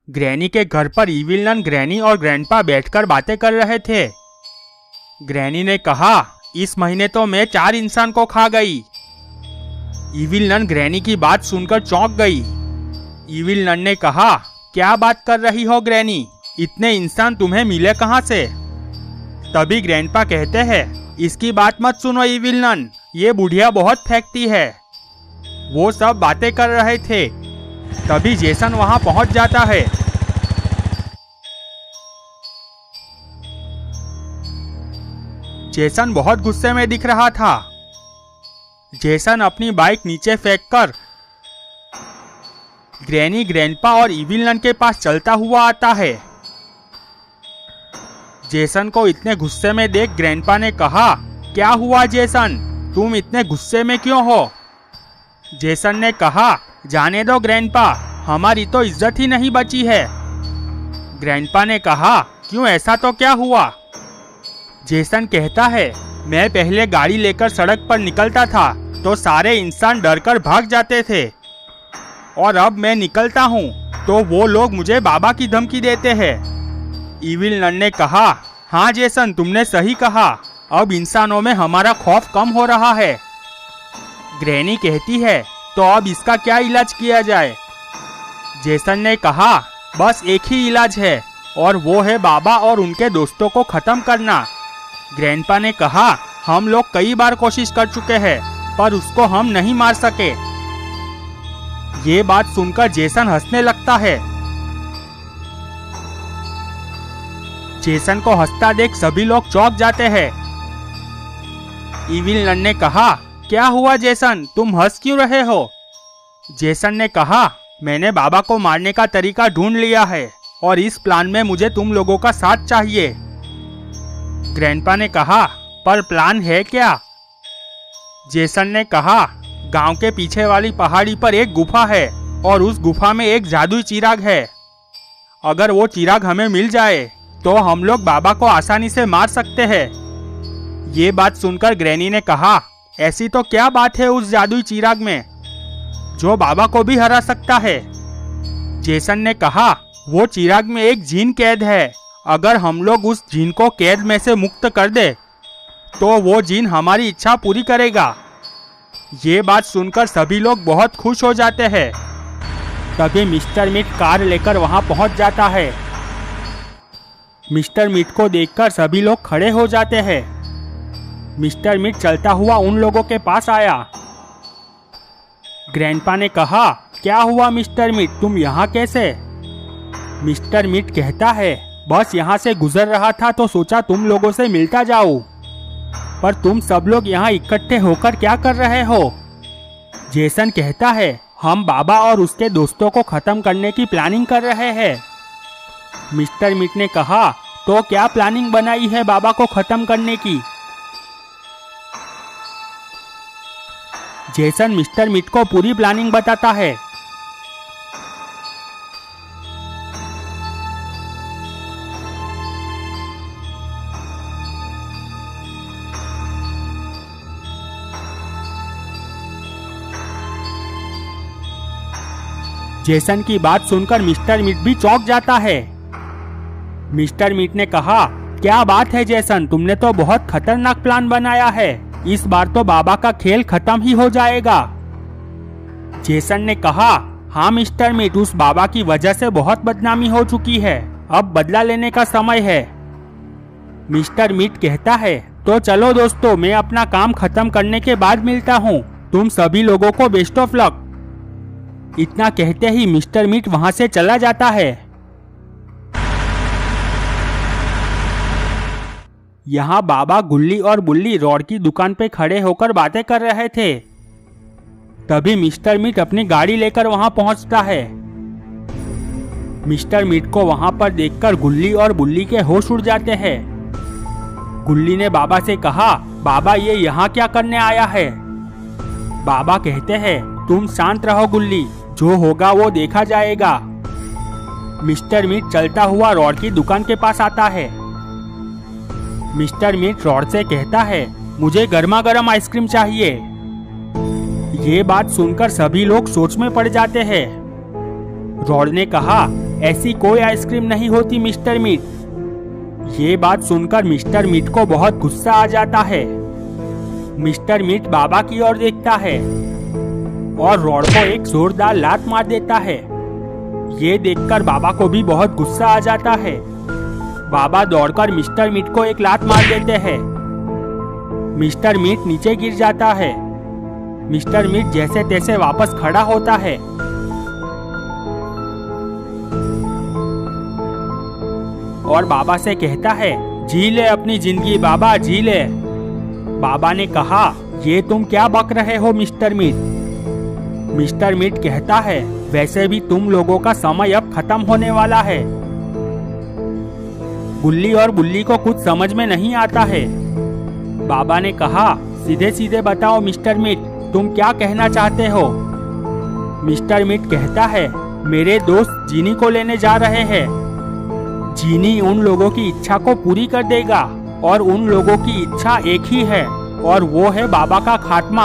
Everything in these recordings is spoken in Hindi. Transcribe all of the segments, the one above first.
ग्रैनी के घर पर इविल नन ग्रैनी और ग्रैंडपा बैठकर बातें कर रहे थे। ग्रैनी ने कहा, इस महीने तो मैं 4 इंसान को खा गई। इविल नन ग्रैनी की बात सुनकर चौंक गई। इविल नन ने कहा, क्या बात कर रही हो ग्रैनी, इतने इंसान तुम्हें मिले कहाँ से? तभी ग्रैंडपा कहते हैं, इसकी बात मत सुनो इविल नन, ये बुढ़िया बहुत फेंकती है। वो सब बातें कर रहे थे। तभी जेसन वहां पहुंच जाता है। जेसन बहुत गुस्से में दिख रहा था। जेसन अपनी बाइक नीचे फेंककर ग्रैनी, ग्रैंडपा और इविल नन के पास चलता हुआ आता है। जेसन को इतने गुस्से में देख ग्रैंडपा ने कहा, क्या हुआ जेसन, तुम इतने गुस्से में क्यों हो? जेसन ने कहा, जाने दो ग्रैंडपा, हमारी तो इज्जत ही नहीं बची है। ग्रैंडपा ने कहा, क्यों, ऐसा तो क्या हुआ? जेसन कहता है, मैं पहले गाड़ी लेकर सड़क पर निकलता था तो सारे इंसान डरकर भाग जाते थे, और अब मैं निकलता हूँ तो वो लोग मुझे बाबा की धमकी देते हैं। इविल नन ने कहा, हाँ जेसन, तुमने सही कहा, अब इंसानों में हमारा खौफ कम हो रहा है। ग्रैनी कहती है, तो अब इसका क्या इलाज किया जाए? जेसन ने कहा, बस एक ही इलाज है, और वो है बाबा और उनके दोस्तों को खत्म करना। ग्रैंडपा ने कहा, हम लोग कई बार कोशिश कर चुके हैं, पर उसको हम नहीं मार सके। ये बात सुनकर जेसन हंसने लगता है। जेसन को हंसता देख सभी लोग चौंक जाते हैं। इविल नन ने कहा, क्या हुआ जेसन, तुम हंस क्यों रहे हो? जेसन ने कहा, मैंने बाबा को मारने का तरीका ढूंढ लिया है, और इस प्लान में मुझे तुम लोगों का साथ चाहिए। ग्रैंडपा ने कहा, पर प्लान है क्या? जेसन ने कहा, गांव के पीछे वाली पहाड़ी पर एक गुफा है, और उस गुफा में एक जादुई चिराग है। अगर वो चिराग हमें मिल जाए तो हम लोग बाबा को आसानी से मार सकते हैं। ये बात सुनकर ग्रैनी ने कहा, ऐसी तो क्या बात है उस जादुई चिराग में जो बाबा को भी हरा सकता है? जेसन ने कहा, वो चिराग में एक जीन कैद है, अगर हम लोग उस जीन को कैद में से मुक्त कर दे तो वो जीन हमारी इच्छा पूरी करेगा। ये बात सुनकर सभी लोग बहुत खुश हो जाते हैं। तभी मिस्टर मीट कार लेकर वहां पहुंच जाता है। मिस्टर मीट को देखकर सभी लोग खड़े हो जाते हैं। मिस्टर मीट चलता हुआ उन लोगों के पास आया। ग्रैंडपा ने कहा, क्या हुआ मिस्टर मीट, तुम यहाँ कैसे? मिस्टर मीट कहता है, बस यहाँ से गुजर रहा था तो सोचा तुम लोगों से मिलता जाऊं, पर तुम सब लोग यहाँ इकट्ठे होकर क्या कर रहे हो? जेसन कहता है, हम बाबा और उसके दोस्तों को खत्म करने की प्लानिंग कर रहे हैं। मिस्टर मीट ने कहा, तो क्या प्लानिंग बनाई है बाबा को खत्म करने की? जेसन मिस्टर मीट को पूरी प्लानिंग बताता है। जेसन की बात सुनकर मिस्टर मीट भी चौंक जाता है। मिस्टर मीट ने कहा, क्या बात है जेसन, तुमने तो बहुत खतरनाक प्लान बनाया है, इस बार तो बाबा का खेल खत्म ही हो जाएगा। जेसन ने कहा, हाँ मिस्टर मीट, उस बाबा की वजह से बहुत बदनामी हो चुकी है, अब बदला लेने का समय है। मिस्टर मीट कहता है, तो चलो दोस्तों, मैं अपना काम खत्म करने के बाद मिलता हूँ, तुम सभी लोगों को बेस्ट ऑफ लक। इतना कहते ही मिस्टर मीट वहां से चला जाता है। यहाँ बाबा, गुल्ली और बुल्ली रोड की दुकान पे खड़े होकर बातें कर रहे थे। तभी मिस्टर मीट अपनी गाड़ी लेकर वहां पहुंचता है। मिस्टर मीट को वहां पर देखकर गुल्ली और बुल्ली के होश उड़ जाते हैं। गुल्ली ने बाबा से कहा, बाबा ये यहाँ क्या करने आया है? बाबा कहते हैं, तुम शांत रहो गुल्ली, जो होगा वो देखा जाएगा। मिस्टर मीट चलता हुआ रॉड की दुकान के पास आता है। मिस्टर मीट रॉड से कहता है, मुझे गर्मा गर्म आइसक्रीम चाहिए। ये बात सुनकर सभी लोग सोच में पड़ जाते हैं। रॉड ने कहा, ऐसी कोई आइसक्रीम नहीं होती मिस्टर मीट। ये बात सुनकर मिस्टर मीट को बहुत गुस्सा आ जाता है। मिस्टर मीट बाबा की ओर देखता है और रॉड को एक जोरदार लात मार देता है। ये देखकर बाबा को भी बहुत गुस्सा आ जाता है। बाबा दौड़कर मिस्टर मीट को एक लात मार देते हैं। मिस्टर मीट नीचे गिर जाता है। मिस्टर मीट जैसे तैसे वापस खड़ा होता है। और बाबा से कहता है, जी ले अपनी जिंदगी बाबा, जी ले। बाबा ने कहा, ये तुम क्या बक रहे हो मिस्टर मीट। मिस्टर मीट कहता है, वैसे भी तुम लोगों का समय अब खत्म होने वाला है। गुल्ली और बुल्ली को कुछ समझ में नहीं आता है। बाबा ने कहा, सीधे सीधे बताओ मिस्टर मीट, तुम क्या कहना चाहते हो। मिस्टर मीट कहता है, मेरे दोस्त जीनी को लेने जा रहे हैं। जीनी उन लोगों की इच्छा को पूरी कर देगा और उन लोगों की इच्छा एक ही है और वो है बाबा का खात्मा।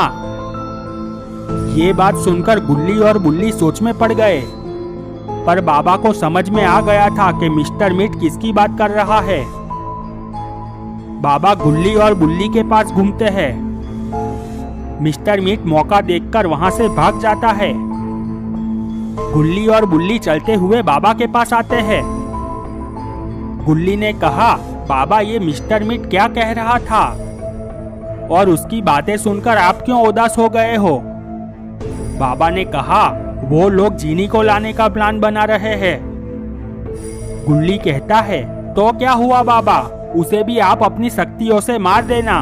ये बात सुनकर गुल्ली और बुल्ली सोच में पड़ गए, पर बाबा को समझ में आ गया था कि मिस्टर मीट किसकी बात कर रहा है। बाबा गुल्ली और बुल्ली के पास घूमते हैं। मिस्टर मीट मौका देखकर वहां से भाग जाता है। गुल्ली और बुल्ली चलते हुए बाबा के पास आते हैं। गुल्ली ने कहा, बाबा ये मिस्टर मीट क्या कह रहा था और उसकी बातें सुनकर आप क्यों उदास हो गए हो। बाबा ने कहा, वो लोग जीनी को लाने का प्लान बना रहे हैं। गुल्ली कहता है, तो क्या हुआ बाबा, उसे भी आप अपनी शक्तियों से मार देना।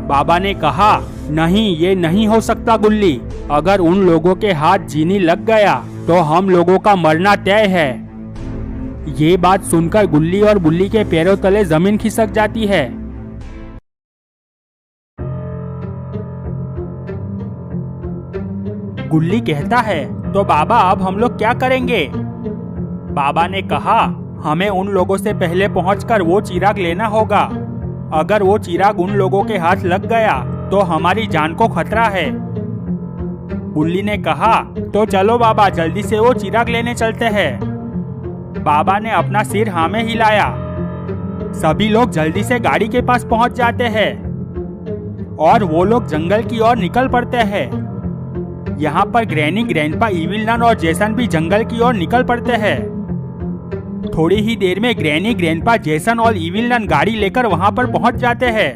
बाबा ने कहा, नहीं ये नहीं हो सकता गुल्ली, अगर उन लोगों के हाथ जीनी लग गया तो हम लोगों का मरना तय है। ये बात सुनकर गुल्ली और बुल्ली के पैरों तले जमीन खिसक जाती है। गुल्ली कहता है, तो बाबा अब हम लोग क्या करेंगे। बाबा ने कहा, हमें उन लोगों से पहले पहुंचकर वो चिराग लेना होगा। अगर वो चिराग उन लोगों के हाथ लग गया तो हमारी जान को खतरा है। बुल्ली ने कहा, तो चलो बाबा जल्दी से वो चिराग लेने चलते हैं। बाबा ने अपना सिर हाँ में हिलाया। सभी लोग जल्दी से गाड़ी के पास पहुंच जाते हैं और वो लोग जंगल की ओर निकल पड़ते हैं। यहाँ पर ग्रैनी, ग्रैंडपा, इविल नन और जेसन भी जंगल की ओर निकल पड़ते हैं। थोड़ी ही देर में ग्रैनी, ग्रैंडपा, जेसन और इविल नन गाड़ी लेकर वहाँ पर पहुँच जाते हैं।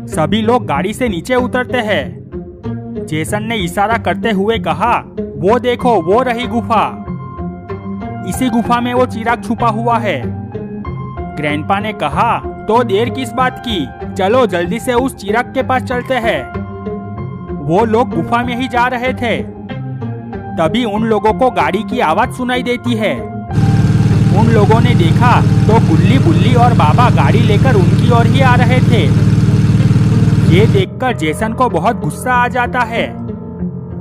सभी लोग गाड़ी से नीचे उतरते हैं। जेसन ने इशारा करते हुए कहा, वो देखो वो रही गुफा, इसी गुफा में वो चिराग छुपा हुआ है। ग्रैंडपा ने कहा, तो देर किस बात की, चलो जल्दी से उस चिराग के पास चलते हैं। वो लोग गुफा में ही जा रहे थे, तभी उन लोगों को गाड़ी की आवाज सुनाई देती है। उन लोगों ने देखा तो गुल्ली, बुल्ली और बाबा गाड़ी लेकर उनकी ओर ही आ रहे थे। ये देखकर जेसन को बहुत गुस्सा आ जाता है।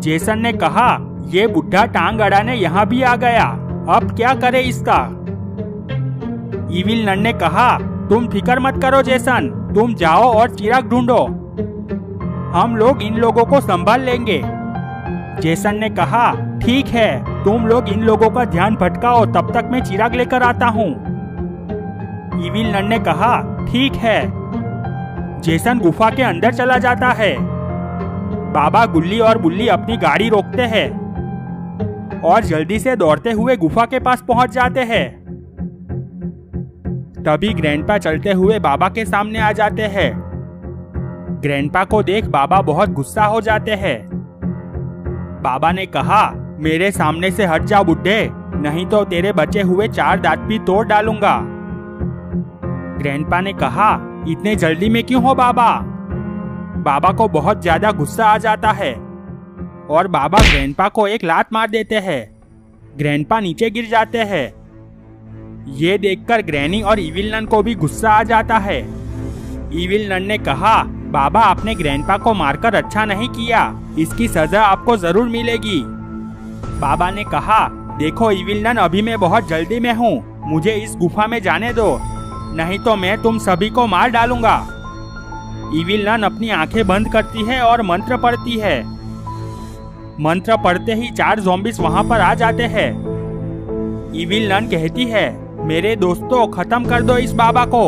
जेसन ने कहा, ये बुढ़ा टांग अड़ाने यहाँ भी आ गया, अब क्या करे इसका। इविल नन ने कहा, तुम फिक्र मत करो जेसन, तुम जाओ और चिराग ढूंढो, हम लोग इन लोगों को संभाल लेंगे। जेसन ने कहा, ठीक है, तुम लोग इन लोगों का ध्यान भटकाओ, तब तक मैं चिराग लेकर आता हूँ। इविल नन ने कहा, ठीक है। जेसन गुफा के अंदर चला जाता है। बाबा, गुल्ली और बुल्ली अपनी गाड़ी रोकते हैं और जल्दी से दौड़ते हुए गुफा के पास पहुंच जाते हैं। तभी ग्रैंडपा चलते हुए बाबा के सामने आ जाते हैं। ग्रैंडपा को देख बाबा बहुत गुस्सा हो जाते हैं। बाबा ने कहा, मेरे सामने से हट जा बुड्ढे, नहीं तो तेरे बचे हुए 4 दांत भी तोड़ डालूंगा। ग्रैंडपा ने कहा, इतने जल्दी में क्यों हो बाबा। बाबा को बहुत ज्यादा गुस्सा आ जाता है और बाबा ग्रैंडपा को एक लात मार देते हैं। ग्रैंडपा नीचे गिर जाते हैं। ये देखकर ग्रैनी और इविल नन को भी गुस्सा आ जाता है। इविल नन ने कहा, बाबा आपने ग्रैंडपा को मारकर अच्छा नहीं किया, इसकी सजा आपको जरूर मिलेगी। बाबा ने कहा, देखो इविल नन, अभी मैं बहुत जल्दी में हूँ, मुझे इस गुफा में जाने दो, नहीं तो मैं तुम सभी को मार डालूंगा। इविल नन अपनी आंखें बंद करती है और मंत्र पढ़ती है। मंत्र पढ़ते ही 4 ज़ॉम्बीज वहां पर आ जाते हैं। इविल नन कहती है, मेरे दोस्तों खत्म कर दो इस बाबा को।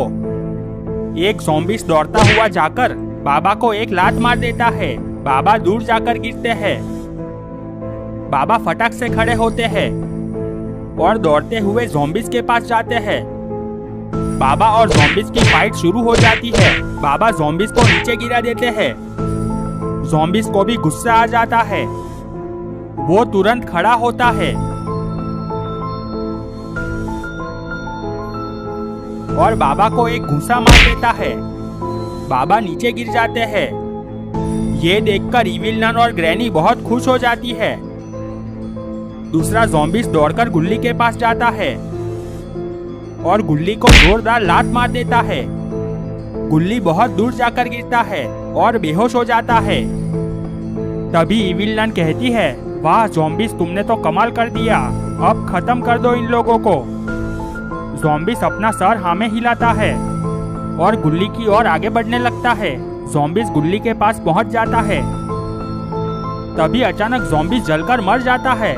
एक ज़ॉम्बीज़ दौड़ता हुआ जाकर बाबा को एक लात मार देता है। बाबा दूर जाकर गिरते हैं। बाबा फटक से खड़े होते हैं और दौड़ते हुए ज़ॉम्बीज़ के पास जाते हैं। बाबा और ज़ॉम्बीज़ की फाइट शुरू हो जाती है। बाबा ज़ॉम्बीज़ को नीचे गिरा देते हैं। ज़ॉम्बीज़ को भी गुस्सा आ जाता है। वो तुरंत खड़ा होता है और बाबा को एक घूंसा मार देता है। बाबा नीचे गिर जाते हैं। ये देखकर इविल नन और ग्रैनी बहुत खुश हो जाती है। दूसरा ज़ॉम्बीज़ दौड़कर गुल्ली के पास जाता है और गुल्ली को जोरदार लात मार देता है। गुल्ली बहुत दूर जाकर गिरता है और बेहोश हो जाता है। तभी इविल नन कहती है, वाह ज़ॉम्बीज़, तुमने तो कमाल कर दिया। अब खत्म कर दो इन लोगों को। ज़ॉम्बीज़ अपना सर हाँ में हिलाता है और गुल्ली की ओर आगे बढ़ने लगता है। ज़ॉम्बीज़ गुल्ली के पास पहुंच जाता है। तभी अचानक ज़ॉम्बीज़ जलकर मर जाता है।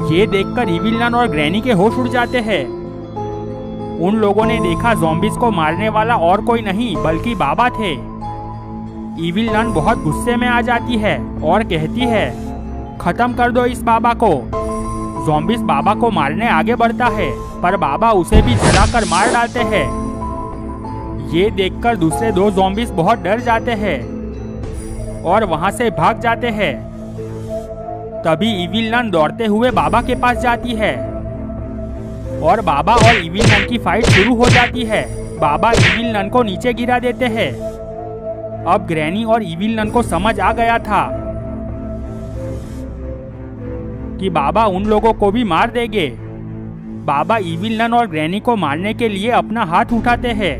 ये देखकर इविल नन और ग्रैनी के होश उड़ जाते हैं। उन लोगों ने देखा ज़ॉम्बीज़ को मारने वाला और कोई नहीं बल्कि बाबा थे। इविल नन बहुत गुस्से में आ जाती है और कहती है, खत्म कर दो इस बाबा को। ज़ॉम्बीज़ बाबा को मारने आगे बढ़ता है पर बाबा उसे भी जलाकर मार डालते हैं। ये देखकर दूसरे दो ज़ॉम्बीज़ बहुत डर जाते हैं और वहां से भाग जाते हैं। तभी इविल नन दौड़ते हुए बाबा के पास जाती है और बाबा और इविल नन की फाइट शुरू हो जाती है। बाबा इविल नन को नीचे गिरा देते हैं। अब ग्रैनी और इविल नन को समझ आ गया था कि बाबा उन लोगों को भी मार देंगे। बाबा इविल नन और ग्रैनी को मारने के लिए अपना हाथ उठाते हैं।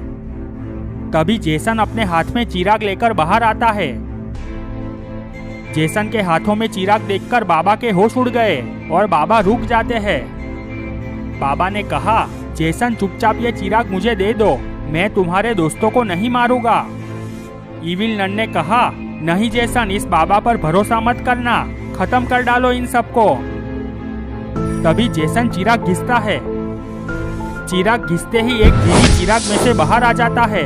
तभी जेसन अपने हाथ में चिराग लेकर बाहर आता है। जेसन के हाथों में चिराग देखकर बाबा के होश उड़ गए और बाबा रुक जाते हैं। बाबा ने कहा, जेसन चुपचाप ये चिराग मुझे दे दो, मैं तुम्हारे दोस्तों को नहीं मारूंगा। इविल नन ने कहा, नहीं जेसन, इस बाबा पर भरोसा मत करना, खत्म कर डालो इन सबको। तभी जेसन चिराग घिसता है। चिराग घिसते ही एक जीनी चिराग में से बाहर आ जाता है।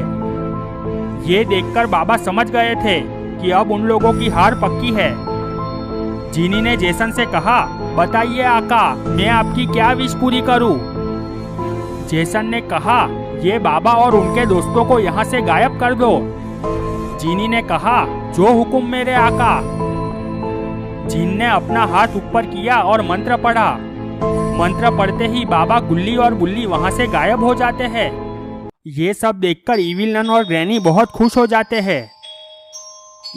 ये देखकर बाबा समझ गए थे कि अब उन लोगों की हार पक्की है। जीनी ने जेसन से कहा, बताइए आका, मैं आपकी क्या विश पूरी करूं? जेसन ने कहा, ये बाबा और उनके दोस्तों को यहाँ से गायब कर दो। जीनी ने कहा, जो हुक्म मेरे आका। जीन ने अपना हाथ ऊपर किया और मंत्र पढ़ा। मंत्र पढ़ते ही बाबा, गुल्ली और बुल्ली वहां से गायब हो जाते हैं। ये सब देखकर इविल नन और ग्रैनी बहुत खुश हो जाते हैं।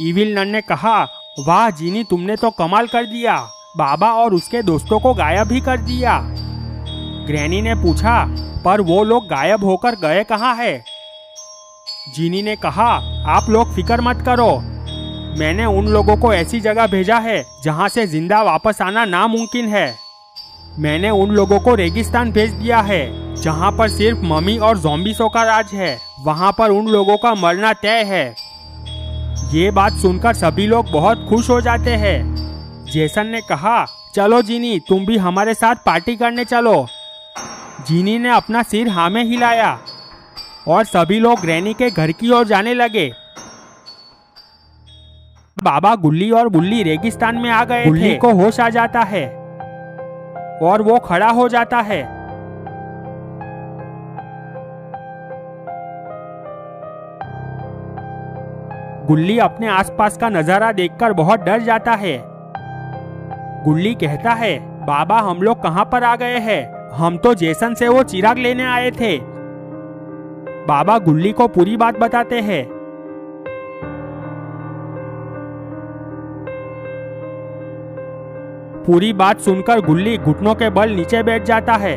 इविल नन ने कहा, वाह जीनी, तुमने तो कमाल कर दिया, बाबा और उसके दोस्तों को गायब ही कर दिया। ग्रैनी ने पूछा, पर वो लोग गायब होकर गए कहाँ है? जीनी ने कहा, आप लोग फिक्र मत करो, मैंने उन लोगों को ऐसी जगह भेजा है जहाँ से जिंदा वापस आना नामुमकिन है। मैंने उन लोगों को रेगिस्तान भेज दिया है जहाँ पर सिर्फ मम्मी और ज़ॉम्बीज़ों का राज है। वहाँ पर उन लोगों का मरना तय है। ये बात सुनकर सभी लोग बहुत खुश हो जाते हैं। जेसन ने कहा, चलो जीनी, तुम भी हमारे साथ पार्टी करने चलो। जीनी ने अपना सिर हाँ में हिलाया और सभी लोग ग्रैनी के घर की ओर जाने लगे। बाबा, गुल्ली और बुल्ली रेगिस्तान में आ गए थे। गुल्ली को होश आ जाता है और वो खड़ा हो जाता है। गुल्ली अपने आसपास का नजारा देखकर बहुत डर जाता है। गुल्ली कहता है, बाबा, हम लोग कहाँ पर आ गए हैं? हम तो जेसन से वो चिराग लेने आए थे। बाबा गुल्ली को पूरी बात बताते हैं। पूरी बात सुनकर गुल्ली घुटनों के बल नीचे बैठ जाता है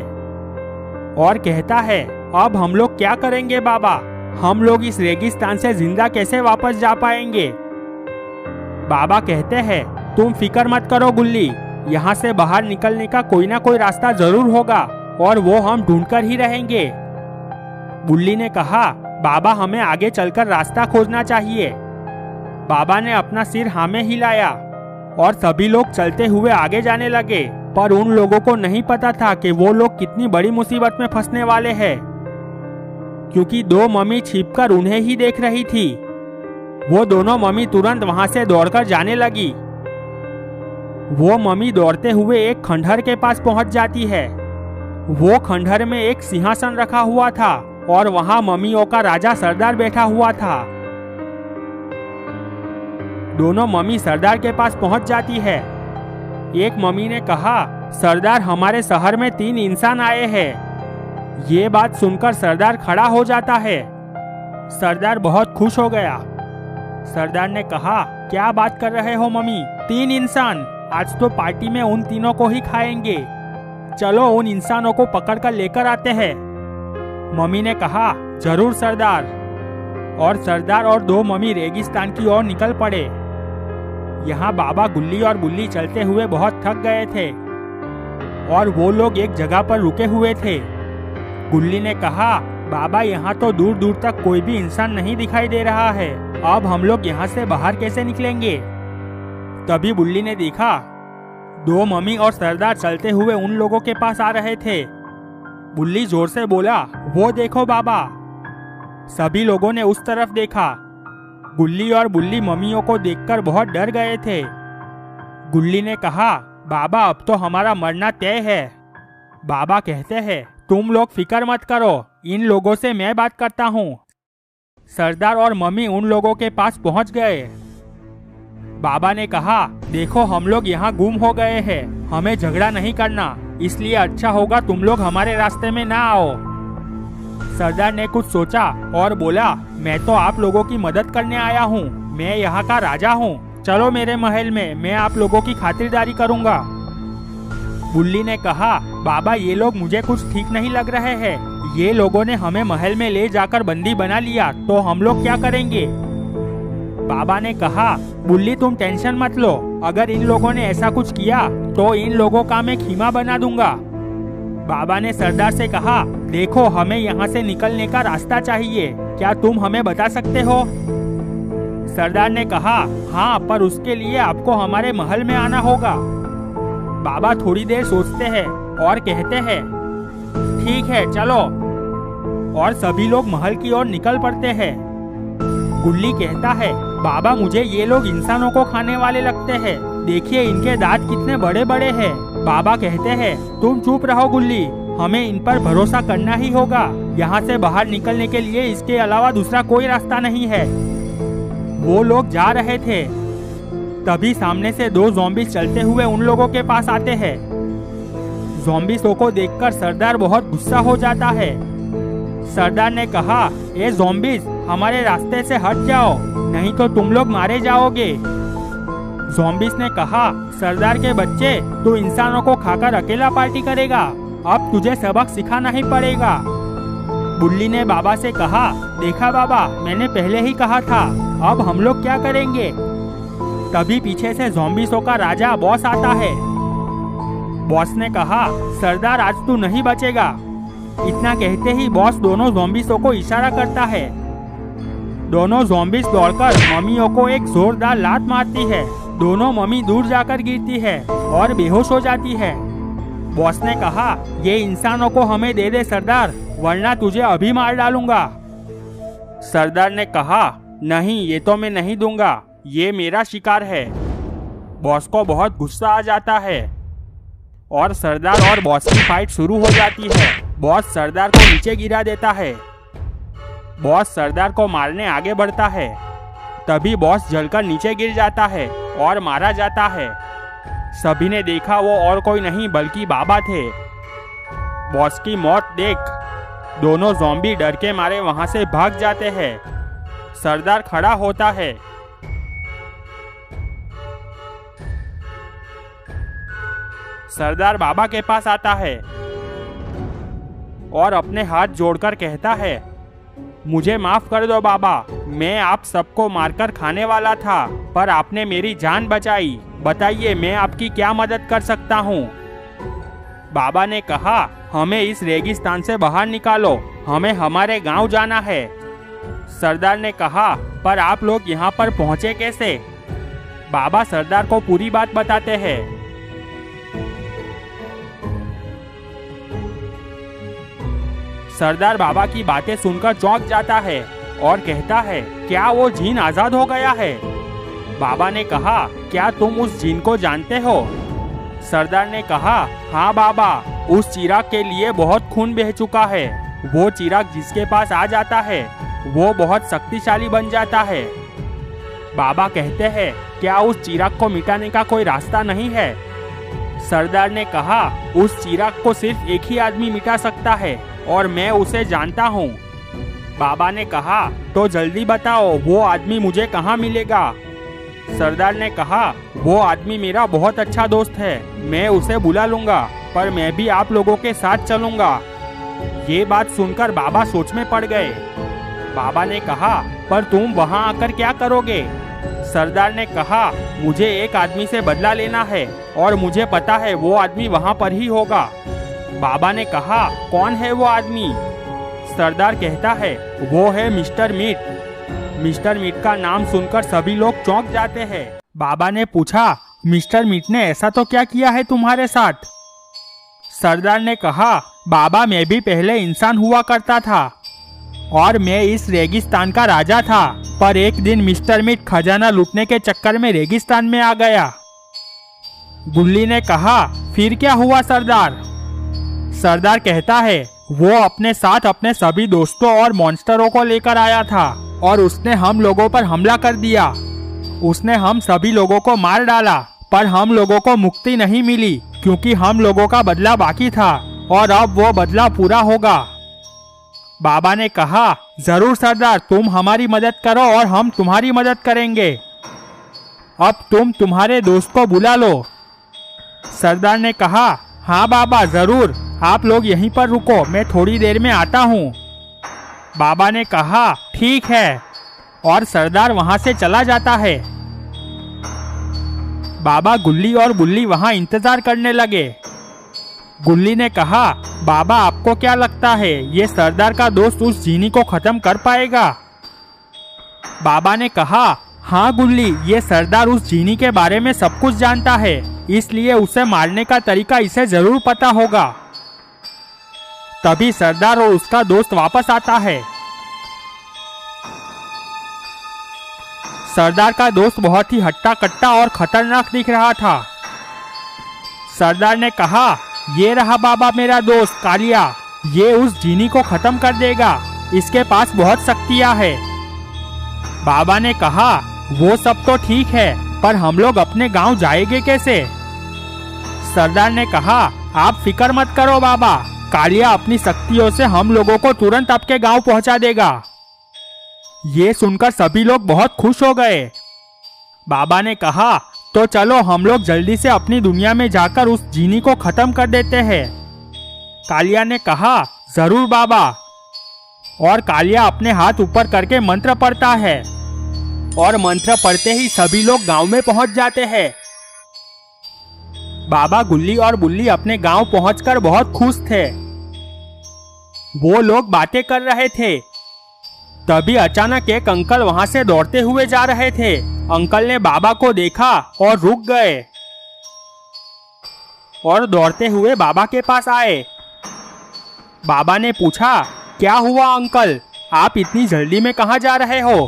और कहता है, अब हम लोग क्या करेंगे बाबा? हम लोग इस रेगिस्तान से जिंदा कैसे वापस जा पाएंगे? बाबा कहते हैं, तुम फिक्र मत करो गुल्ली, यहाँ से बाहर निकलने का कोई ना कोई रास्ता जरूर होगा और वो हम ढूंढकर ही रहेंगे। गुल्ली ने कहा, बाबा, हमें आगे चलकर रास्ता खोजना चाहिए। बाबा ने अपना सिर हाँ में हिलाया और सभी लोग चलते हुए आगे जाने लगे। पर उन लोगों को नहीं पता था कि वो लोग कितनी बड़ी मुसीबत में फंसने वाले हैं, क्योंकि दो मम्मी छिपकर उन्हें ही देख रही थी। वो दोनों मम्मी तुरंत वहां से दौड़कर जाने लगी। वो मम्मी दौड़ते हुए एक खंडहर के पास पहुंच जाती है। वो खंडहर में एक सिंहासन रखा हुआ था और वहां मम्मियों का राजा सरदार बैठा हुआ था। दोनों मम्मी सरदार के पास पहुंच जाती है। एक मम्मी ने कहा, सरदार, हमारे शहर में 3 इंसान आए हैं। ये बात सुनकर सरदार खड़ा हो जाता है। सरदार बहुत खुश हो गया। सरदार ने कहा, क्या बात कर रहे हो मम्मी, 3 इंसान? आज तो पार्टी में उन तीनों को ही खाएंगे। चलो उन इंसानों को पकड़कर लेकर आते हैं। मम्मी ने कहा, जरूर सरदार। और सरदार और 2 मम्मी रेगिस्तान की ओर निकल पड़े। यहाँ बाबा गुल्ली और बुल्ली चलते हुए बहुत थक गए थे और वो लोग एक जगह पर रुके हुए थे। गुल्ली ने कहा, बाबा, यहाँ तो दूर दूर तक कोई भी इंसान नहीं दिखाई दे रहा है। अब हम लोग यहाँ से बाहर कैसे निकलेंगे? तभी बुल्ली ने देखा 2 मम्मी और सरदार चलते हुए उन लोगों के पास आ रहे थे। बुल्ली जोर से बोला, वो देखो बाबा। सभी लोगों ने उस तरफ देखा। गुल्ली और बुल्ली मम्मियों को देखकर बहुत डर गए थे। गुल्ली ने कहा, बाबा, अब तो हमारा मरना तय है। बाबा कहते हैं, तुम लोग फिक्र मत करो, इन लोगों से मैं बात करता हूँ। सरदार और मम्मी उन लोगों के पास पहुँच गए। बाबा ने कहा, देखो, हम लोग यहाँ गुम हो गए हैं, हमें झगड़ा नहीं करना, इसलिए अच्छा होगा तुम लोग हमारे रास्ते में ना आओ। सरदार ने कुछ सोचा और बोला, मैं तो आप लोगों की मदद करने आया हूँ, मैं यहाँ का राजा हूँ। चलो मेरे महल में, मैं आप लोगों की खातिरदारी करूँगा। बुल्ली ने कहा, बाबा, ये लोग मुझे कुछ ठीक नहीं लग रहे हैं। ये लोगों ने हमें महल में ले जाकर बंदी बना लिया, तो हम लोग क्या करेंगे? बाबा ने कहा, बुल्ली, तुम टेंशन मत लो, अगर इन लोगों ने ऐसा कुछ किया तो इन लोगों का मैं खीमा बना दूंगा। बाबा ने सरदार से कहा, देखो, हमें यहाँ से निकलने का रास्ता चाहिए, क्या तुम हमें बता सकते हो? सरदार ने कहा, हाँ, पर उसके लिए आपको हमारे महल में आना होगा। बाबा थोड़ी देर सोचते हैं और कहते हैं, ठीक है, चलो। और सभी लोग महल की ओर निकल पड़ते हैं। गुल्ली कहता है, बाबा, मुझे ये लोग इंसानों को खाने वाले लगते हैं, देखिए इनके दांत कितने बड़े बड़े हैं। बाबा कहते हैं, तुम चुप रहो गुल्ली, हमें इन पर भरोसा करना ही होगा। यहाँ से बाहर निकलने के लिए इसके अलावा दूसरा कोई रास्ता नहीं है। वो लोग जा रहे थे, तभी सामने से 2 ज़ॉम्बीज़ चलते हुए उन लोगों के पास आते हैं। ज़ॉम्बीज़ों को देखकर सरदार बहुत गुस्सा हो जाता है। सरदार ने कहा, ए ज़ॉम्बीज़, हमारे रास्ते से हट जाओ, नहीं तो तुम लोग मारे जाओगे। ज़ॉम्बीज़ ने कहा, सरदार के बच्चे, तू इंसानों को खाकर अकेला पार्टी करेगा, अब तुझे सबक सिखाना ही पड़ेगा। बुल्ली ने बाबा से कहा, देखा बाबा, मैंने पहले ही कहा था, अब हम लोग क्या करेंगे? तभी पीछे से ज़ॉम्बीज़ों का राजा बॉस आता है। बॉस ने कहा, सरदार, आज तू नहीं बचेगा। इतना कहते ही बॉस दोनों ज़ॉम्बीज़ों को इशारा करता है। दोनों ज़ॉम्बीज़ दौड़कर मम्मियों को एक जोरदार लात मारती है। दोनों मम्मी दूर जाकर गिरती है और बेहोश हो जाती है। बॉस ने कहा, ये इंसानों को हमें दे दे सरदार, वरना तुझे अभी मार डालूंगा। सरदार ने कहा, नहीं, ये तो मैं नहीं दूंगा, ये मेरा शिकार है। बॉस को बहुत गुस्सा आ जाता है और सरदार और बॉस की फाइट शुरू हो जाती है। बॉस सरदार को नीचे गिरा देता है। बॉस सरदार को मारने आगे बढ़ता है, तभी बॉस जलकर नीचे गिर जाता है और मारा जाता है। सभी ने देखा वो और कोई नहीं बल्कि बाबा थे। बॉस की मौत देख दोनों ज़ॉम्बी डर के मारे वहां से भाग जाते हैं। सरदार खड़ा होता है। सरदार बाबा के पास आता है और अपने हाथ जोड़कर कहता है, मुझे माफ कर दो बाबा, मैं आप सबको मारकर खाने वाला था, पर आपने मेरी जान बचाई। बताइए मैं आपकी क्या मदद कर सकता हूँ? बाबा ने कहा, हमें इस रेगिस्तान से बाहर निकालो, हमें हमारे गांव जाना है। सरदार ने कहा, पर आप लोग यहाँ पर पहुँचे कैसे? बाबा सरदार को पूरी बात बताते हैं। सरदार बाबा की बातें सुनकर चौंक जाता है और कहता है, क्या वो जिन आजाद हो गया है? बाबा ने कहा, क्या तुम उस जिन को जानते हो? सरदार ने कहा, हाँ बाबा, उस चिराग के लिए बहुत खून बह चुका है। वो चिराग जिसके पास आ जाता है वो बहुत शक्तिशाली बन जाता है। बाबा कहते हैं, क्या उस चिराग को मिटाने का कोई रास्ता नहीं है? सरदार ने कहा, उस चिराग को सिर्फ एक ही आदमी मिटा सकता है और मैं उसे जानता हूँ। बाबा ने कहा, तो जल्दी बताओ वो आदमी मुझे कहाँ मिलेगा? सरदार ने कहा, वो आदमी मेरा बहुत अच्छा दोस्त है, मैं उसे बुला लूंगा, पर मैं भी आप लोगों के साथ चलूंगा। ये बात सुनकर बाबा सोच में पड़ गए। बाबा ने कहा, पर तुम वहाँ आकर क्या करोगे? सरदार ने कहा, मुझे एक आदमी से बदला लेना है और मुझे पता है वो आदमी वहाँ पर ही होगा। बाबा ने कहा, कौन है वो आदमी? सरदार कहता है, वो है मिस्टर मीट। मिस्टर मीट का नाम सुनकर सभी लोग चौंक जाते हैं। बाबा ने पूछा, मिस्टर मीट ने ऐसा तो क्या किया है तुम्हारे साथ? सरदार ने कहा, बाबा मैं भी पहले इंसान हुआ करता था और मैं इस रेगिस्तान का राजा था, पर एक दिन मिस्टर मीट खजाना लूटने के चक्कर में रेगिस्तान में आ गया। गुल्ली ने कहा, फिर क्या हुआ सरदार? सरदार कहता है, वो अपने साथ अपने सभी दोस्तों और मॉन्स्टरों को लेकर आया था और उसने हम लोगों पर हमला कर दिया। उसने हम सभी लोगों को मार डाला, पर हम लोगों को मुक्ति नहीं मिली क्योंकि हम लोगों का बदला बाकी था और अब वो बदला पूरा होगा। बाबा ने कहा, जरूर सरदार, तुम हमारी मदद करो और हम तुम्हारी मदद करेंगे। अब तुम तुम्हारे दोस्त को बुला लो। सरदार ने कहा, हाँ बाबा जरूर, आप लोग यहीं पर रुको, मैं थोड़ी देर में आता हूँ। बाबा ने कहा, ठीक है, और सरदार वहां से चला जाता है। बाबा गुल्ली और बुल्ली वहां इंतजार करने लगे। गुल्ली ने कहा, बाबा आपको क्या लगता है ये सरदार का दोस्त उस जीनी को खत्म कर पाएगा? बाबा ने कहा, हाँ गुल्ली, ये सरदार उस जीनी के बारे में सब कुछ जानता है, इसलिए उसे मारने का तरीका इसे जरूर पता होगा। तभी सरदार और उसका दोस्त वापस आता है। सरदार का दोस्त बहुत ही हट्टा कट्टा और खतरनाक दिख रहा था। सरदार ने कहा, ये रहा बाबा मेरा दोस्त कालिया, ये उस जीनी को खत्म कर देगा, इसके पास बहुत शक्तियां है। बाबा ने कहा, वो सब तो ठीक है, पर हम लोग अपने गांव जाएंगे कैसे? सरदार ने कहा, आप फिक्र मत करो बाबा, कालिया अपनी शक्तियों से हम लोगों को तुरंत आपके गांव पहुंचा देगा। ये सुनकर सभी लोग बहुत खुश हो गए। बाबा ने कहा, तो चलो हम लोग जल्दी से अपनी दुनिया में जाकर उस जीनी को खत्म कर देते हैं। कालिया ने कहा, जरूर बाबा। और कालिया अपने हाथ ऊपर करके मंत्र पढ़ता है और मंत्र पढ़ते ही सभी लोग गांव में पहुंच जाते हैं। बाबा गुल्ली और बुल्ली अपने गांव पहुंचकर बहुत खुश थे। वो लोग बातें कर रहे थे। तभी अचानक एक अंकल वहां से दौड़ते हुए जा रहे थे। अंकल ने बाबा को देखा और रुक गए और दौड़ते हुए बाबा के पास आए। बाबा ने पूछा, क्या हुआ अंकल, आप इतनी जल्दी में कहाँ जा रहे हो?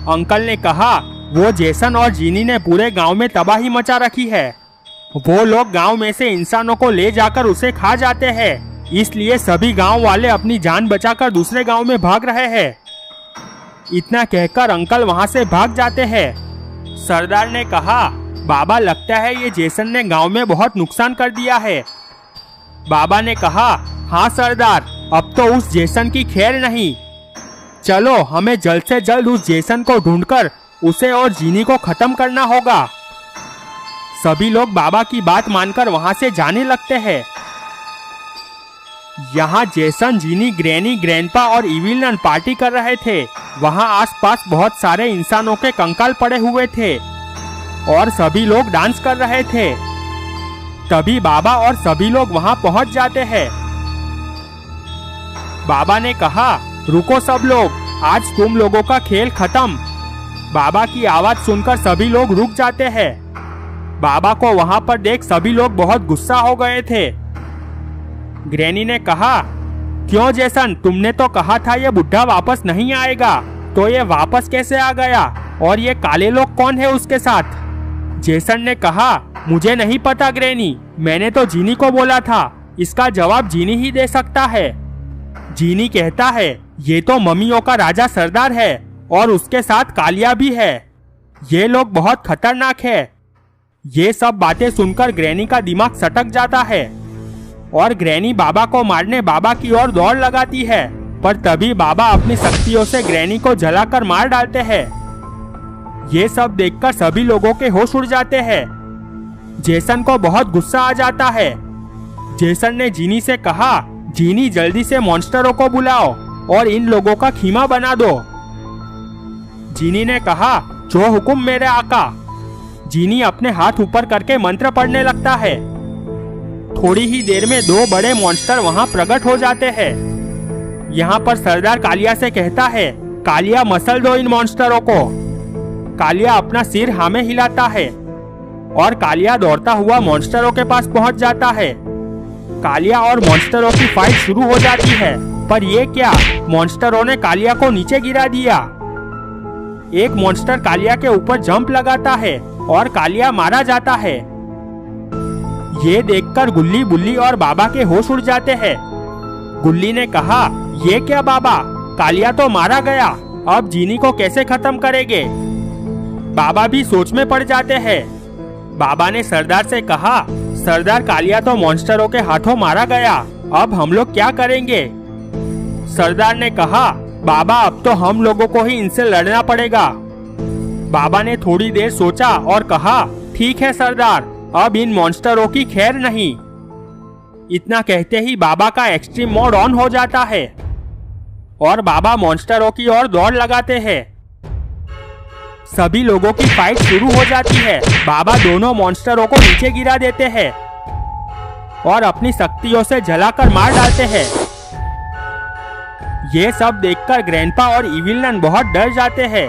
अंकल ने कहा, वो जेसन और जीनी ने पूरे गांव में तबाही मचा रखी है। वो लोग गांव में से इंसानों को ले जाकर उसे खा जाते हैं, इसलिए सभी गांव वाले अपनी जान बचाकर दूसरे गांव में भाग रहे हैं। इतना कहकर अंकल वहां से भाग जाते हैं। सरदार ने कहा, बाबा लगता है ये जेसन ने गांव में बहुत नुकसान कर दिया है। बाबा ने कहा, हाँ सरदार, अब तो उस जेसन की खैर नहीं। चलो हमें जल्द से जल्द उस जेसन को ढूंढकर उसे और जीनी को खत्म करना होगा। सभी लोग बाबा की बात मानकर वहां से जाने लगते हैं। यहाँ जेसन, जीनी, ग्रैनी, ग्रैंडपा और इविल पार्टी कर रहे थे। वहाँ आसपास बहुत सारे इंसानों के कंकाल पड़े हुए थे और सभी लोग डांस कर रहे थे। तभी बाबा और सभी लोग वहाँ पहुँच जाते हैं। बाबा ने कहा, रुको सब लोग, आज तुम लोगों का खेल खत्म। बाबा की आवाज सुनकर सभी लोग रुक जाते हैं। बाबा को वहाँ पर देख सभी लोग बहुत गुस्सा हो गए थे। ग्रैनी ने कहा, क्यों जेसन, तुमने तो कहा था ये बुढ़ा वापस नहीं आएगा, तो ये वापस कैसे आ गया? और ये काले लोग कौन है उसके साथ? जेसन ने कहा, मुझे नहीं पता ग्रैनी, मैंने तो जीनी को बोला था, इसका जवाब जीनी ही दे सकता है। जीनी कहता है, ये तो मम्मियों का राजा सरदार है और उसके साथ कालिया भी है, ये लोग बहुत खतरनाक है। ये सब बातें सुनकर ग्रैनी का दिमाग सटक जाता है और ग्रैनी बाबा को मारने बाबा की ओर दौड़ लगाती है, पर तभी बाबा अपनी शक्तियों से ग्रैनी को जलाकर मार डालते हैं। ये सब देखकर सभी लोगों के होश उड़ जाते हैं। जेसन को बहुत गुस्सा आ जाता है। जेसन ने जीनी से कहा, जीनी जल्दी से मॉन्स्टरों को बुलाओ और इन लोगों का खीमा बना दो। जीनी ने कहा, जो हुक्म मेरे आका। जीनी अपने हाथ ऊपर करके मंत्र पढ़ने लगता है। थोड़ी ही देर में 2 बड़े मॉन्स्टर वहां प्रकट हो जाते हैं। यहाँ पर सरदार कालिया से कहता है, कालिया मसल दो इन मॉन्स्टरों को। कालिया अपना सिर हाँ में हिलाता है और कालिया दौड़ता हुआ मॉन्स्टरों के पास पहुंच जाता है। कालिया और मॉन्स्टरों की फाइट शुरू हो जाती है, पर ये क्या, मॉन्स्टरों ने कालिया को नीचे गिरा दिया। एक मॉन्स्टर कालिया के ऊपर जंप लगाता है और कालिया मारा जाता है। ये देखकर गुल्ली, बुल्ली और बाबा के होश उड़ जाते हैं। गुल्ली ने कहा, ये क्या बाबा, कालिया तो मारा गया, अब जीनी को कैसे खत्म करेंगे? बाबा भी सोच में पड़ जाते हैं। बाबा ने सरदार से कहा, सरदार कालिया तो मॉन्स्टरों के हाथों मारा गया, अब हम लोग क्या करेंगे? सरदार ने कहा, बाबा अब तो हम लोगों को ही इनसे लड़ना पड़ेगा। बाबा ने थोड़ी देर सोचा और कहा, ठीक है सरदार, अब इन मॉन्स्टरों की खैर नहीं। इतना कहते ही बाबा का एक्सट्रीम मोड ऑन हो जाता है और बाबा मॉन्स्टरों की ओर दौड़ लगाते हैं। सभी लोगों की फाइट शुरू हो जाती है। बाबा दोनों मॉन्स्टरों को नीचे गिरा देते हैं और अपनी शक्तियों से जलाकर मार डालते हैं। ये सब देखकर ग्रैंडपा और इविलन बहुत डर जाते हैं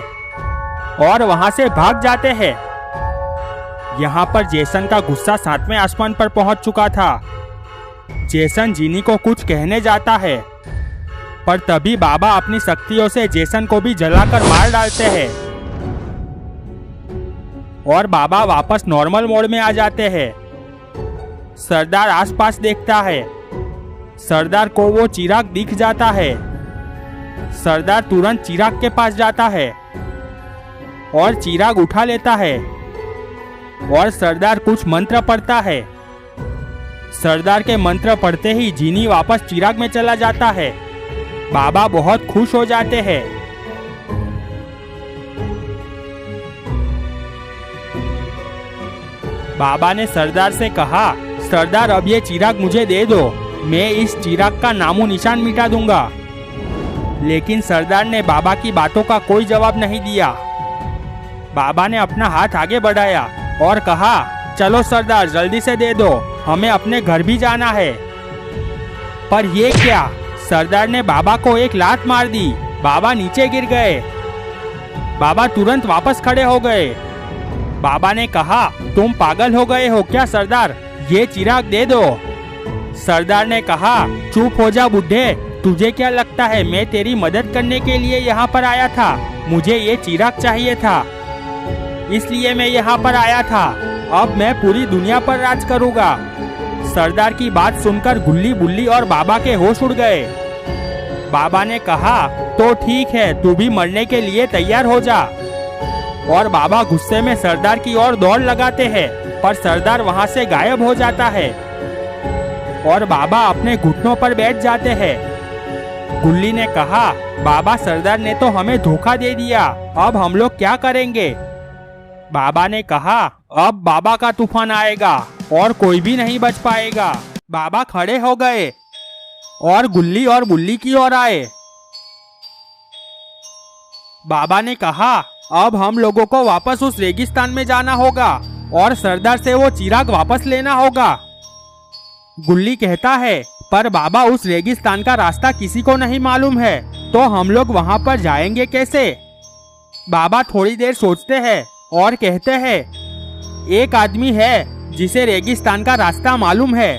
और वहां से भाग जाते हैं। यहाँ पर जेसन का गुस्सा 7वें आसमान पर पहुंच चुका था। जेसन जीनी को कुछ कहने जाता है, पर तभी बाबा अपनी शक्तियों से जेसन को भी जलाकर मार डालते हैं और बाबा वापस नॉर्मल मोड में आ जाते हैं। सरदार आसपास देखता है। सरदार को वो चिराग दिख जाता है। सरदार तुरंत चिराग के पास जाता है और चिराग उठा लेता है और सरदार कुछ मंत्र पढ़ता है। सरदार के मंत्र पढ़ते ही जीनी वापस चिराग में चला जाता है। बाबा बहुत खुश हो जाते हैं। बाबा ने सरदार से कहा, सरदार अब ये चिराग मुझे दे दो, मैं इस चिराग का नामो निशान मिटा दूंगा। लेकिन सरदार ने बाबा की बातों का कोई जवाब नहीं दिया। बाबा ने अपना हाथ आगे बढ़ाया और कहा, चलो सरदार जल्दी से दे दो, हमें अपने घर भी जाना है। पर ये क्या, सरदार ने बाबा को एक लात मार दी। बाबा नीचे गिर गए। बाबा तुरंत वापस खड़े हो गए। बाबा ने कहा, तुम पागल हो गए हो क्या सरदार, ये चिराग दे दो। सरदार ने कहा, चुप हो जा बुड्ढे, तुझे क्या लगता है मैं तेरी मदद करने के लिए यहाँ पर आया था? मुझे ये चिराग चाहिए था, इसलिए मैं यहाँ पर आया था। अब मैं पूरी दुनिया पर राज करूँगा। सरदार की बात सुनकर गुल्ली, बुल्ली और बाबा के होश उड़ गए। बाबा ने कहा, तो ठीक है, तू भी मरने के लिए तैयार हो जा। और बाबा गुस्से में सरदार की ओर दौड़ लगाते हैं, पर सरदार वहां से गायब हो जाता है और बाबा अपने घुटनों पर बैठ जाते हैं। गुल्ली ने कहा, बाबा सरदार ने तो हमें धोखा दे दिया, अब हम लोग क्या करेंगे? बाबा ने कहा, अब बाबा का तूफान आएगा और कोई भी नहीं बच पाएगा। बाबा खड़े हो गए और गुल्ली और बुल्ली की ओर आए। बाबा ने कहा, अब हम लोगों को वापस उस रेगिस्तान में जाना होगा और सरदार से वो चिराग वापस लेना होगा। गुल्ली कहता है, पर बाबा उस रेगिस्तान का रास्ता किसी को नहीं मालूम है, तो हम लोग वहां पर जाएंगे कैसे? बाबा थोड़ी देर सोचते हैं और कहते हैं, एक आदमी है जिसे रेगिस्तान का रास्ता मालूम है।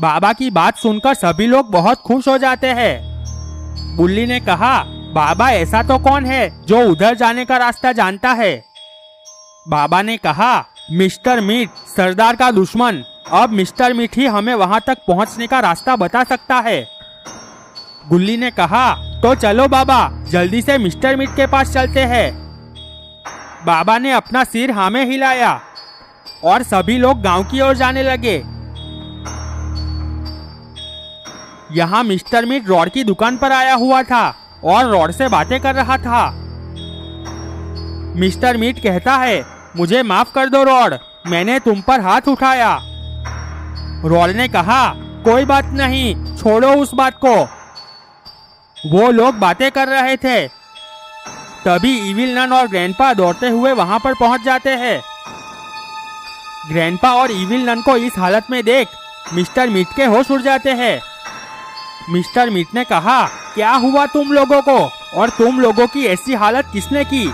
बाबा की बात सुनकर सभी लोग बहुत खुश हो जाते हैं। बुल्ली ने कहा, बाबा ऐसा तो कौन है जो उधर जाने का रास्ता जानता है? बाबा ने कहा, मिस्टर मीट, सरदार का दुश्मन। अब मिस्टर मीट ही हमें वहां तक पहुंचने का रास्ता बता सकता है। गुल्ली ने कहा, तो चलो बाबा, जल्दी से मिस्टर मीट के पास चलते हैं। बाबा ने अपना सिर हाँ में हिलाया और सभी लोग गांव की ओर जाने लगे। यहाँ मिस्टर मीट रॉड की दुकान पर आया हुआ था और रॉड से बातें कर रहा था। मिस्टर मीट कहता है, मुझे माफ कर दो रॉड, मैंने तुम पर हाथ उठाया। रॉड ने कहा, कोई बात नहीं, छोड़ो उस बात को। वो लोग बातें कर रहे थे, तभी इविल नन और ग्रैंडपा दौड़ते हुए वहां पर पहुंच जाते हैं। ग्रैंडपा और इविल नन को इस हालत में देख मिस्टर मीट के होश उड़ जाते हैं। मिस्टर मीट ने कहा, क्या हुआ तुम लोगों को, और तुम लोगों की ऐसी हालत किसने की?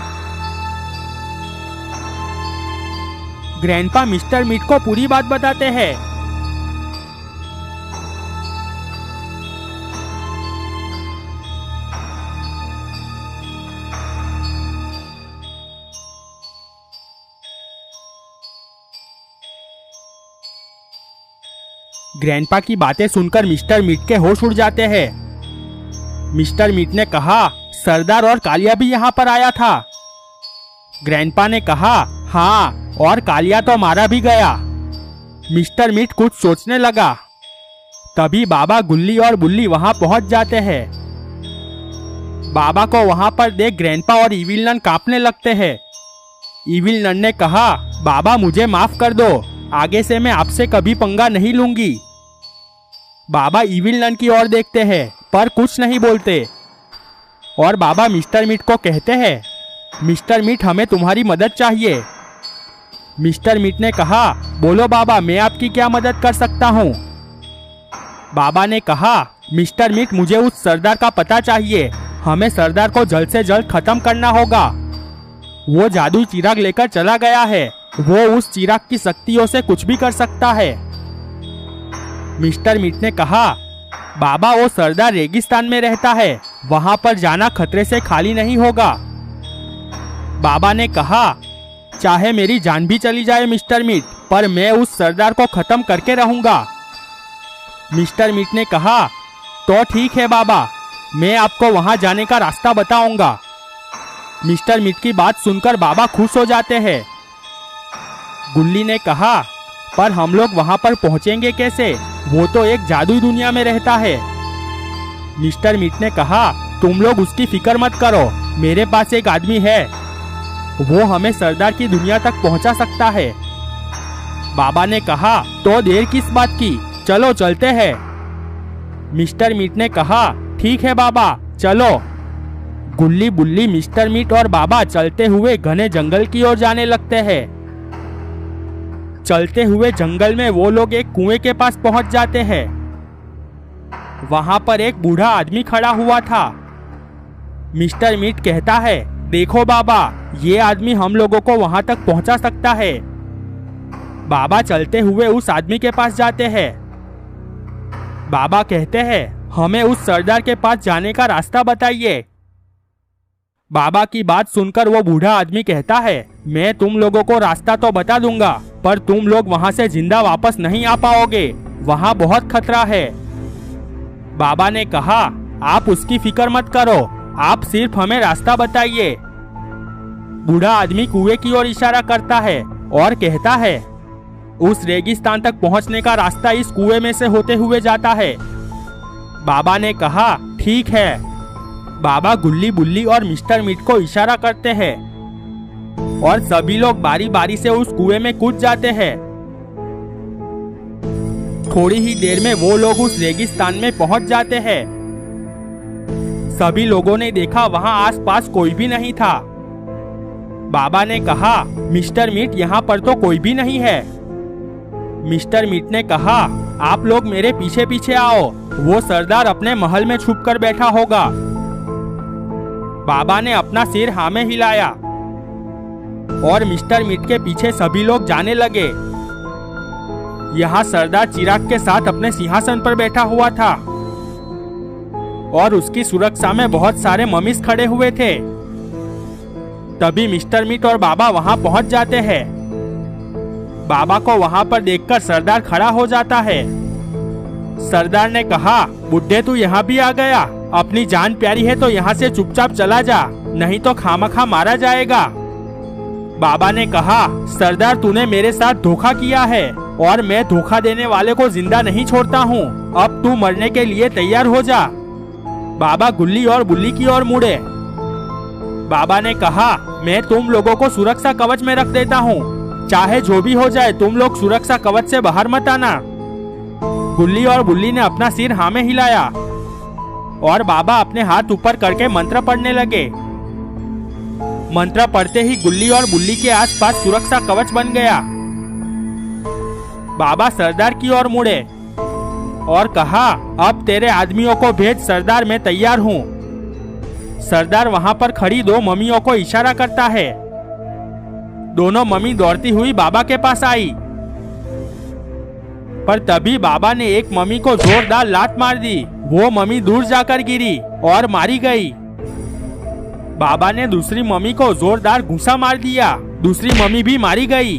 ग्रैंडपा मिस्टर मीट को पूरी बात बताते हैं। ग्रैंडपा की बातें सुनकर मिस्टर मीट के होश उड़ जाते हैं। मिस्टर मीट ने कहा, सरदार और कालिया भी यहाँ पर आया था। ग्रैंडपा ने कहा, हाँ, और कालिया तो मारा भी गया। मिस्टर मीट कुछ सोचने लगा। तभी बाबा, गुल्ली और बुल्ली वहां पहुंच जाते हैं। बाबा को वहां पर देख ग्रैंडपा और इविल नन कांपने लगते हैं। इविल नन ने कहा, बाबा मुझे माफ कर दो, आगे से मैं आपसे कभी पंगा नहीं लूंगी। बाबा इविल नन की ओर देखते हैं पर कुछ नहीं बोलते और बाबा मिस्टर मीट को कहते हैं, मिस्टर मीट, हमें तुम्हारी मदद चाहिए। मिस्टर मीट ने कहा, बोलो बाबा, मैं आपकी क्या मदद कर सकता हूँ? बाबा ने कहा, मिस्टर मीट, मुझे उस सरदार का पता चाहिए, हमें सरदार को जल्द से जल्द खत्म करना होगा। वो जादुई चिराग लेकर चला गया है, वो उस चिराग की शक्तियों से कुछ भी कर सकता है। मिस्टर मीट ने कहा, बाबा, वो सरदार रेगिस्तान में रहता है, वहां पर जाना खतरे से खाली नहीं होगा। बाबा ने कहा, चाहे मेरी जान भी चली जाए मिस्टर मीट, पर मैं उस सरदार को खत्म करके रहूंगा। मिस्टर मीट ने कहा, तो ठीक है बाबा, मैं आपको वहां जाने का रास्ता बताऊंगा। मिस्टर मीट की बात सुनकर बाबा खुश हो जाते हैं। गुल्ली ने कहा, पर हम लोग वहां पर पहुंचेंगे कैसे? वो तो एक जादुई दुनिया में रहता है। मिस्टर मीट ने कहा, तुम लोग उसकी फिक्र मत करो, मेरे पास एक आदमी है, वो हमें सरदार की दुनिया तक पहुंचा सकता है। बाबा ने कहा, तो देर किस बात की, चलो चलते हैं। मिस्टर मीट ने कहा, ठीक है बाबा, चलो। गुल्ली, बुल्ली, मिस्टर मीट और बाबा चलते हुए घने जंगल की ओर जाने लगते हैं। चलते हुए जंगल में वो लोग एक कुएं के पास पहुंच जाते हैं। वहां पर एक बूढ़ा आदमी खड़ा हुआ था। मिस्टर मीट कहता है, देखो बाबा, ये आदमी हम लोगों को वहां तक पहुंचा सकता है। बाबा चलते हुए उस आदमी के पास जाते हैं। बाबा कहते हैं, हमें उस सरदार के पास जाने का रास्ता बताइए। बाबा की बात सुनकर वो बूढ़ा आदमी कहता है, मैं तुम लोगों को रास्ता तो बता दूंगा, पर तुम लोग वहां से जिंदा वापस नहीं आ पाओगे, वहां बहुत खतरा है। बाबा ने कहा, आप उसकी फिक्र मत करो, आप सिर्फ हमें रास्ता बताइए। बूढ़ा आदमी कुएं की ओर इशारा करता है और कहता है, उस रेगिस्तान तक पहुंचने का रास्ता इस कुएं में से होते हुए जाता है। बाबा ने कहा, ठीक है। बाबा गुल्ली, बुल्ली और मिस्टर मीट को इशारा करते हैं और सभी लोग बारी बारी से उस कुएं में कूद जाते हैं। थोड़ी ही देर में वो लोग उस रेगिस्तान में पहुंच जाते हैं। सभी लोगों ने देखा वहां आसपास कोई भी नहीं था। बाबा ने कहा, मिस्टर मीट, यहाँ पर तो कोई भी नहीं है। मिस्टर मीट ने कहा, आप लोग मेरे पीछे पीछे आओ, वो सरदार अपने महल में छुप कर बैठा होगा। बाबा ने अपना सिर हाँ में हिलाया और मिस्टर मीट के पीछे सभी लोग जाने लगे। यहाँ सरदार चिराग के साथ अपने सिंहासन पर बैठा हुआ था और उसकी सुरक्षा में बहुत सारे ममीज खड़े हुए थे। तभी मिस्टर मीट और बाबा वहां पहुंच जाते हैं। बाबा को वहां पर देखकर सरदार खड़ा हो जाता है। सरदार ने कहा, बुड्ढे तू यहाँ भी आ गया? अपनी जान प्यारी है तो यहाँ से चुपचाप चला जा, नहीं तो खामखा मारा जाएगा। बाबा ने कहा, सरदार तूने मेरे साथ धोखा किया है और मैं धोखा देने वाले को जिंदा नहीं छोड़ता हूँ। अब तू मरने के लिए तैयार हो जा। बाबा गुल्ली और बुल्ली की ओर मुड़े। बाबा ने कहा, मैं तुम लोगों को सुरक्षा कवच में रख देता हूँ, चाहे जो भी हो जाए तुम लोग सुरक्षा कवच से बाहर मत आना। गुल्ली और बुल्ली ने अपना सिर हाँ में हिलाया और बाबा अपने हाथ ऊपर करके मंत्र पढ़ने लगे। मंत्र पढ़ते ही गुल्ली और बुल्ली के आसपास सुरक्षा कवच बन गया। बाबा सरदार की ओर मुड़े और कहा, अब तेरे आदमियों को भेज सरदार, मैं तैयार हूँ। सरदार वहां पर खड़ी दो मम्मियों को इशारा करता है। दोनों मम्मी दौड़ती हुई बाबा के पास आई, पर तभी बाबा ने एक मम्मी को जोरदार लात मार दी। वो मम्मी दूर जाकर गिरी और मारी गई। बाबा ने दूसरी मम्मी को जोरदार घूंसा मार दिया। दूसरी मम्मी भी मारी गई।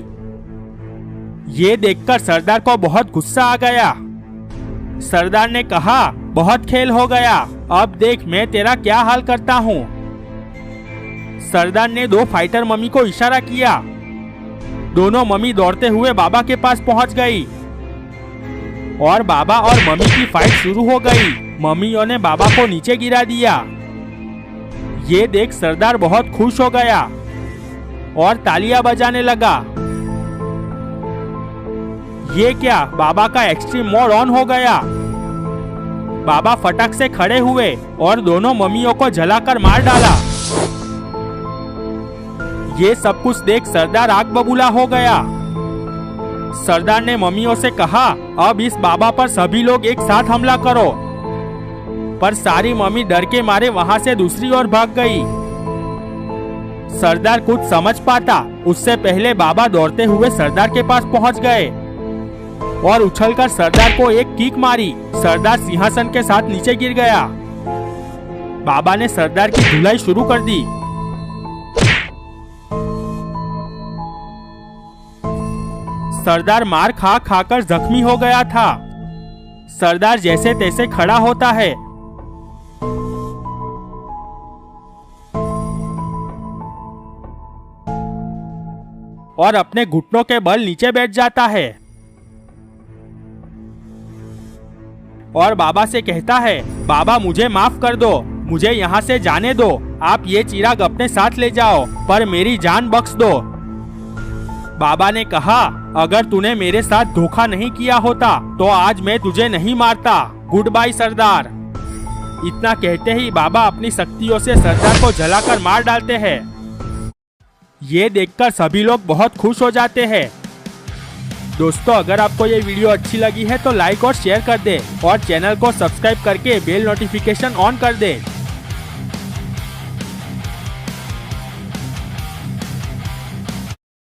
ये देखकर सरदार को बहुत गुस्सा आ गया। सरदार ने कहा, बहुत खेल हो गया, अब देख मैं तेरा क्या हाल करता हूँ। सरदार ने दो फाइटर मम्मी को इशारा किया। दोनों मम्मी दौड़ते हुए बाबा के पास पहुंच गई और बाबा और मम्मी की फाइट शुरू हो गई। मम्मियों ने बाबा को नीचे गिरा दिया। ये देख सरदार बहुत खुश हो गया और तालियां बजाने लगा। ये क्या, बाबा का एक्सट्रीम मोड ऑन हो गया। बाबा फटक से खड़े हुए और दोनों मम्मियों को जलाकर मार डाला। ये सब कुछ देख सरदार आग बबूला हो गया। सरदार ने मम्मियों से कहा, अब इस बाबा पर सभी लोग एक साथ हमला करो। पर सारी मम्मी डर के मारे वहां से दूसरी ओर भाग गई। सरदार कुछ समझ पाता उससे पहले बाबा दौड़ते हुए सरदार के पास पहुंच गए और उछलकर सरदार को एक किक मारी। सरदार सिंहासन के साथ नीचे गिर गया। बाबा ने सरदार की धुलाई शुरू कर दी। सरदार मार खा खाकर जख्मी हो गया था। सरदार जैसे तैसे खड़ा होता है और अपने घुटनों के बल नीचे बैठ जाता है और बाबा से कहता है, बाबा मुझे माफ कर दो, मुझे यहाँ से जाने दो। आप ये चिराग अपने साथ ले जाओ, पर मेरी जान बख्श दो। बाबा ने कहा, अगर तूने मेरे साथ धोखा नहीं किया होता तो आज मैं तुझे नहीं मारता। गुड बाय सरदार। इतना कहते ही बाबा अपनी शक्तियों से सरदार को जलाकर मार डालते हैं। ये देखकर सभी लोग बहुत खुश हो जाते हैं। दोस्तों, अगर आपको ये वीडियो अच्छी लगी है तो लाइक और शेयर कर दे और चैनल को सब्सक्राइब करके बेल नोटिफिकेशन ऑन कर दे।